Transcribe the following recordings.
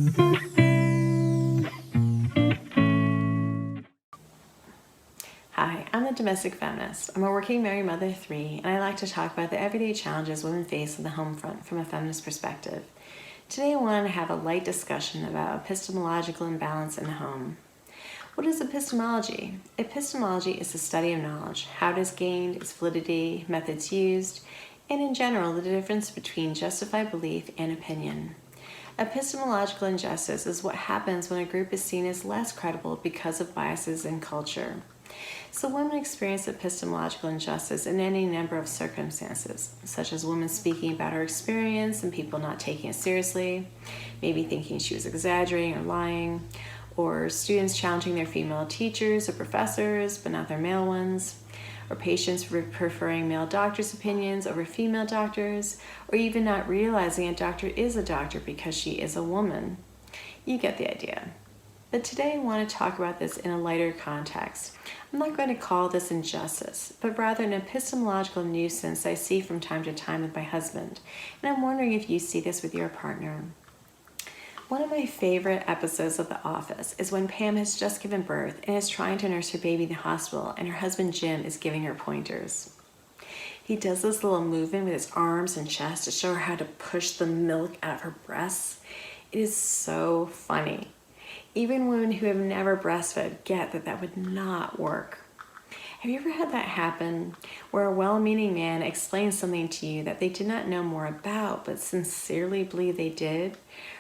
Hi, I'm the Domestic Feminist. I'm a working married mother of 3, and I like to talk about the everyday challenges women face on the home front from a feminist perspective. Today I want to have a light discussion about epistemological imbalance in the home. What is epistemology? Epistemology is the study of knowledge, how it is gained, its validity, methods used, and in general the difference between justified belief and opinion. Epistemological injustice is what happens when a group is seen as less credible because of biases in culture. So women experience epistemological injustice in any number of circumstances, such as women speaking about her experience and people not taking it seriously, maybe thinking she was exaggerating or lying, or students challenging their female teachers or professors but not their male ones, or patients preferring male doctors' opinions over female doctors, or even not realizing a doctor is a doctor because she is a woman. You get the idea. But today I want to talk about this in a lighter context. I'm not going to call this injustice, but rather an epistemological nuisance I see from time to time with my husband, and I'm wondering if you see this with your partner. One of my favorite episodes of The Office is when Pam has just given birth and is trying to nurse her baby in the hospital, and her husband Jim is giving her pointers. He does this little movement with his arms and chest to show her how to push the milk out of her breasts. It is so funny. Even women who have never breastfed get that that would not work. Have you ever had that happen where a well-meaning man explains something to you that they did not know more about but sincerely believe they did?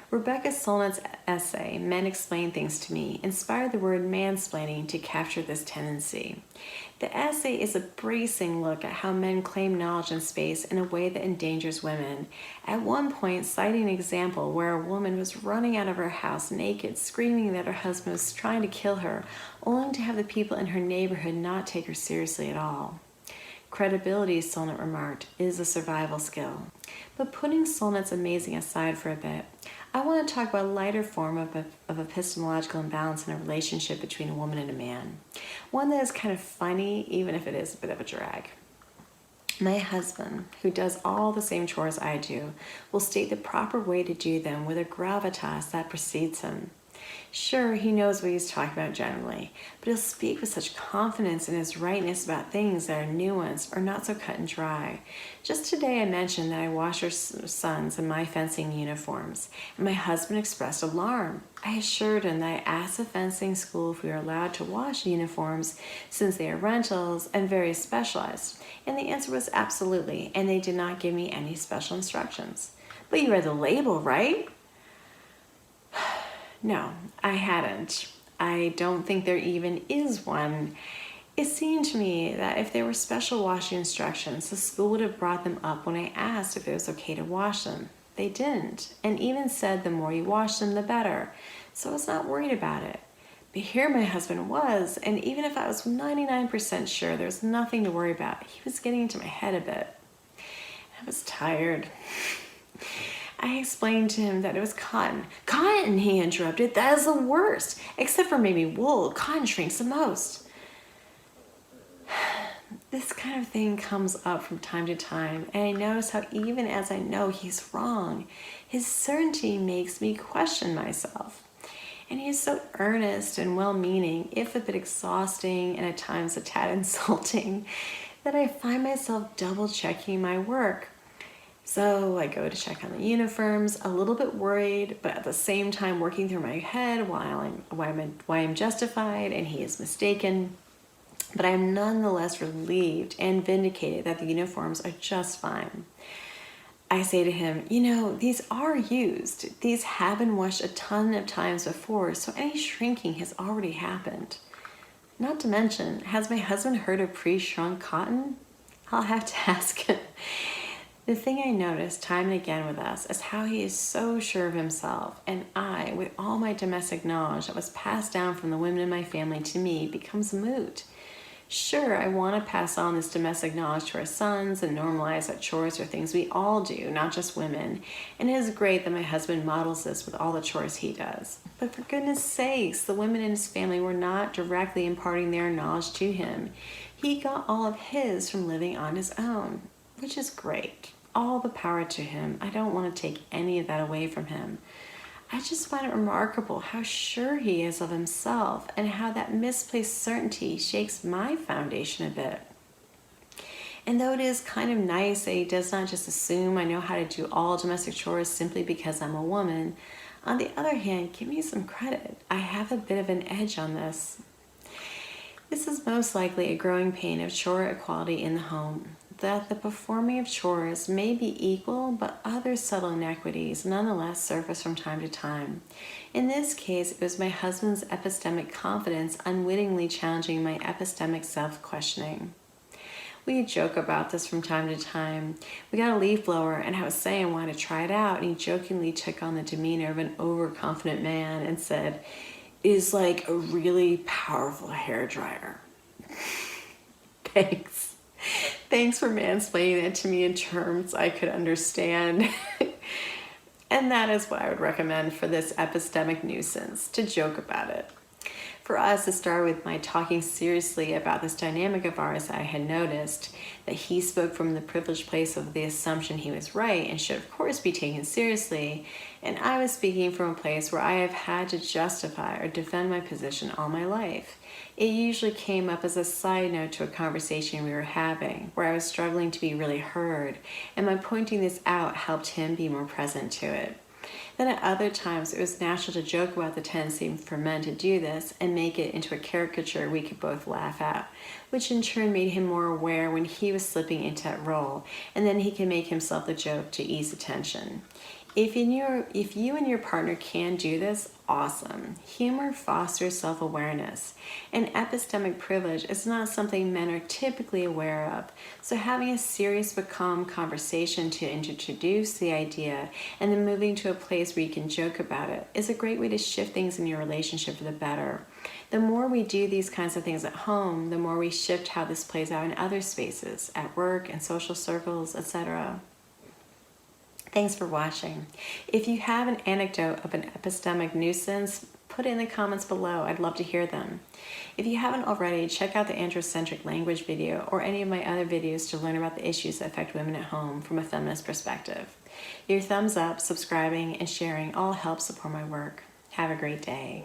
Rebecca Solnit's essay, Men Explain Things to Me, inspired the word mansplaining to capture this tendency. The essay is a bracing look at how men claim knowledge and space in a way that endangers women, at one point citing an example where a woman was running out of her house naked, screaming that her husband was trying to kill her, only to have the people in her neighborhood not take her seriously at all. Credibility, Solnit remarked, is a survival skill. But putting Solnit's amazing aside for a bit, I want to talk about a lighter form of epistemological imbalance in a relationship between a woman and a man. One that is kind of funny, even if it is a bit of a drag. My husband, who does all the same chores I do, will state the proper way to do them with a gravitas that precedes him. Sure, he knows what he's talking about generally, but he'll speak with such confidence in his rightness about things that are nuanced or not so cut and dry. Just today I mentioned that I wash our sons in my fencing uniforms, and my husband expressed alarm. I assured him that I asked the fencing school if we were allowed to wash uniforms since they are rentals and very specialized, and the answer was absolutely, and they did not give me any special instructions. But you read the label, right? No, I hadn't. I don't think there even is one. It seemed to me that if there were special washing instructions, the school would have brought them up when I asked if it was okay to wash them. They didn't, and even said the more you wash them, the better. So I was not worried about it. But here my husband was, and even if I was 99% sure there was nothing to worry about, he was getting into my head a bit. I was tired. I explained to him that it was cotton. Cotton, he interrupted. That is the worst. Except for maybe wool. Cotton shrinks the most. This kind of thing comes up from time to time, and I notice how even as I know he's wrong, his certainty makes me question myself. And he is so earnest and well-meaning, if a bit exhausting and at times a tad insulting, that I find myself double-checking my work. So I go to check on the uniforms, a little bit worried, but at the same time working through my head why I'm justified and he is mistaken. But I'm nonetheless relieved and vindicated that the uniforms are just fine. I say to him, these are used. These have been washed a ton of times before, so any shrinking has already happened. Not to mention, has my husband heard of pre-shrunk cotton? I'll have to ask him. The thing I notice time and again with us is how he is so sure of himself, and I, with all my domestic knowledge that was passed down from the women in my family to me, becomes moot. Sure, I want to pass on this domestic knowledge to our sons and normalize that chores are things we all do, not just women, and it is great that my husband models this with all the chores he does. But for goodness sakes, the women in his family were not directly imparting their knowledge to him. He got all of his from living on his own, which is great. All the power to him. I don't want to take any of that away from him. I just find it remarkable how sure he is of himself and how that misplaced certainty shakes my foundation a bit. And though it is kind of nice that he does not just assume I know how to do all domestic chores simply because I'm a woman, on the other hand, give me some credit. I have a bit of an edge on this. This is most likely a growing pain of chore equality in the home, that the performing of chores may be equal, but other subtle inequities nonetheless surface from time to time. In this case, it was my husband's epistemic confidence unwittingly challenging my epistemic self-questioning. We joke about this from time to time. We got a leaf blower, and I was saying I wanted to try it out, and he jokingly took on the demeanor of an overconfident man and said, "It is like a really powerful hairdryer." Thanks. Thanks for mansplaining that to me in terms I could understand. And that is what I would recommend for this epistemic nuisance, to joke about it. For us, it started with my talking seriously about this dynamic of ours that I had noticed, that he spoke from the privileged place of the assumption he was right and should of course be taken seriously, and I was speaking from a place where I have had to justify or defend my position all my life. It usually came up as a side note to a conversation we were having, where I was struggling to be really heard, and my pointing this out helped him be more present to it. Then at other times, it was natural to joke about the tendency for men to do this and make it into a caricature we could both laugh at, which in turn made him more aware when he was slipping into that role, and then he can make himself the joke to ease the tension. If you and your partner can do this, awesome. Humor fosters self-awareness, and epistemic privilege is not something men are typically aware of, so having a serious but calm conversation to introduce the idea and then moving to a place where you can joke about it is a great way to shift things in your relationship for the better. The more we do these kinds of things at home, the more we shift how this plays out in other spaces, at work and social circles, etc. Thanks for watching. If you have an anecdote of an epistemic nuisance, put it in the comments below. I'd love to hear them. If you haven't already, check out the androcentric language video or any of my other videos to learn about the issues that affect women at home from a feminist perspective. Your thumbs up, subscribing, and sharing all help support my work. Have a great day.